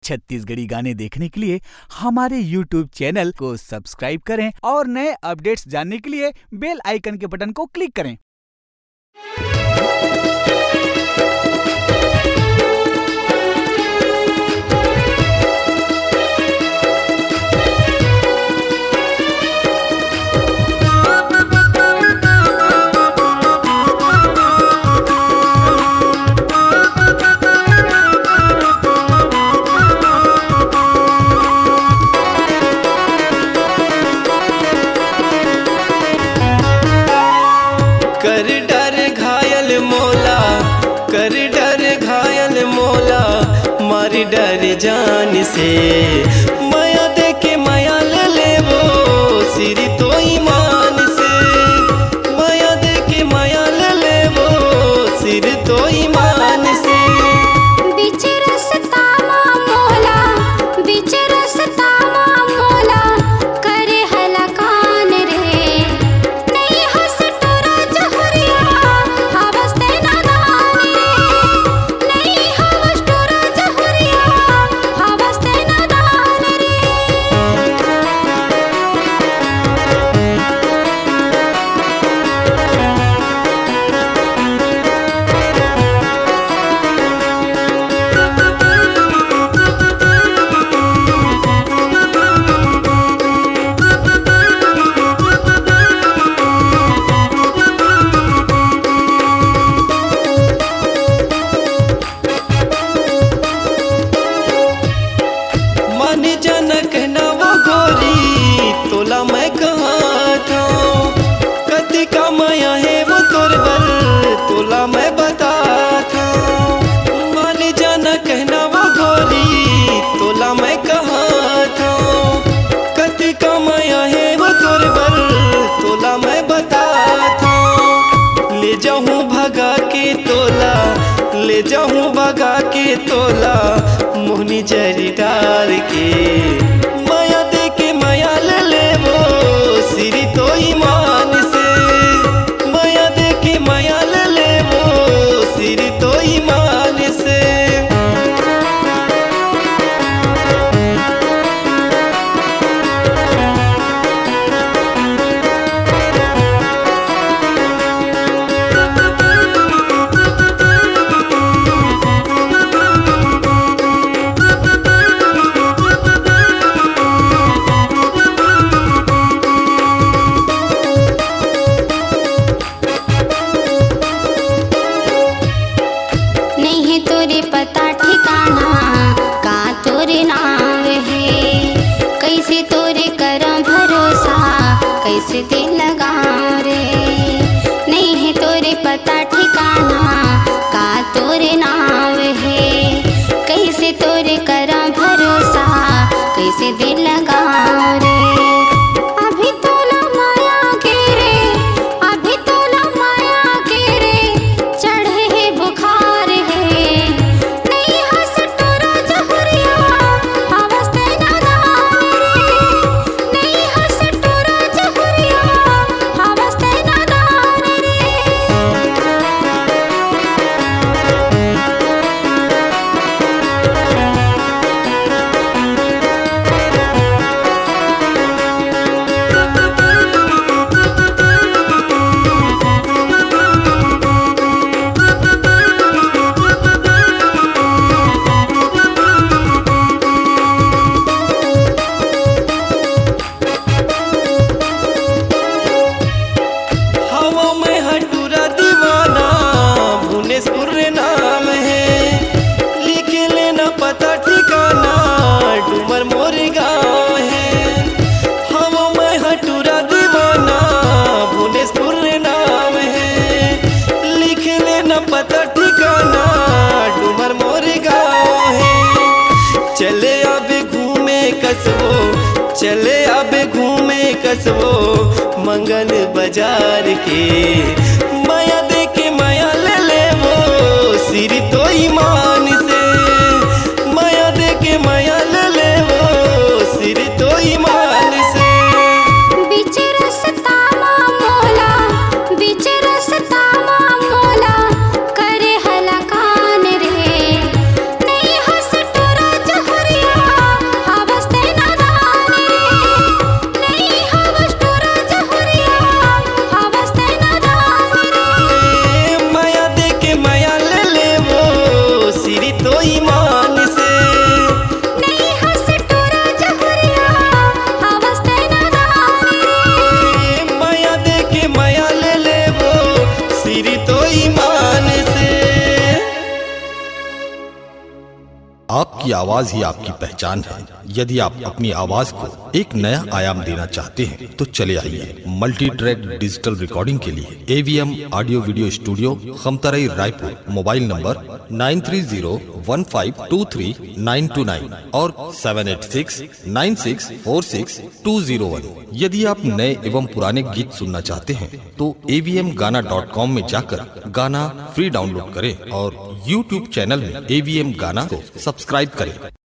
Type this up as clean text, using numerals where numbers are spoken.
छत्तीसगढ़ी गाने देखने के लिए हमारे YouTube चैनल को सब्सक्राइब करें और नए अपडेट्स जानने के लिए बेल आइकन के बटन को क्लिक करें। कर डर घायल मोला मार डर जान से माया दे के माया ले लेवो सिर तो ईमान से माया दे के माया ले लेवो सिर तो ईमान से बीच रस्ता मोला करे हला कान रे नहीं हंस टोरा जहरिया हवस ते नादान रे नहीं हवस टोरा जहरिया हवस ते नादान रे। मन जन कहना वो गोरी तोला मैं कहाँ था कति का माया है वो तोरबल तोला मैं बता था मन जन कहना वो गोरी तोला मैं कहाँ था कति का माया है वो तोरबल तोला मैं बता था ले जाऊं भगा के तोला ले जाऊं भगा के तोला मोहनी जरी डाल के माया दे के माया ले लेवो सिरी तो ईमान से माया दे के माया ले लेवो सिरी तो ईमान से नहीं है तोरे पता ठिकाना का तोरे नाम है कैसे तोरे करम भरोसा कैसे दिल लगा रे नहीं है तोरे पता ठिकाना का तोरे नाम है कैसे तोरे करम भरोसा कैसे दिल लगा रे। अभी तोला माया के रे अभी तोला माया के रे चढ़े है बुखार है नहीं हंस टोरा जहरिया हवस ते नादान रे नहीं हंस टोरा जहरिया हवस ते नादान रे। हवा में हटूरा दीवाना भुवनेश्वर नाम है लिख लेना पता ठिकाना डूमर मोर गाँव है हवा में हटूरा दीवाना भुवनेश्वर नाम है लिख लेना पता ठिकाना डूमर मोर गाँव है चले आबे घूमे कसबो मंगल बाजार के माया दे के माया ले लेवो सिर तो ईमान से माया दे के माया ले लेवो सिर तो ईमान से बीच रस्ता मोला करे हला कान रे नहीं हंस टोरा जहरिया आपकी आवाज ही आपकी पहचान है। यदि आप अपनी आवाज को एक नया आयाम देना चाहते हैं तो चले आइए मल्टी ट्रैक डिजिटल रिकॉर्डिंग के लिए AVM audio video studio, Khamtarai, Raipur. Mobile number 9301523929 और 7869646201। यदि आप नए एवं पुराने गीत सुनना चाहते हैं तो avmgana.com में जाकर गाना फ्री डाउनलोड करें और YouTube चैनल में AVM गाना को सब्सक्राइब करें।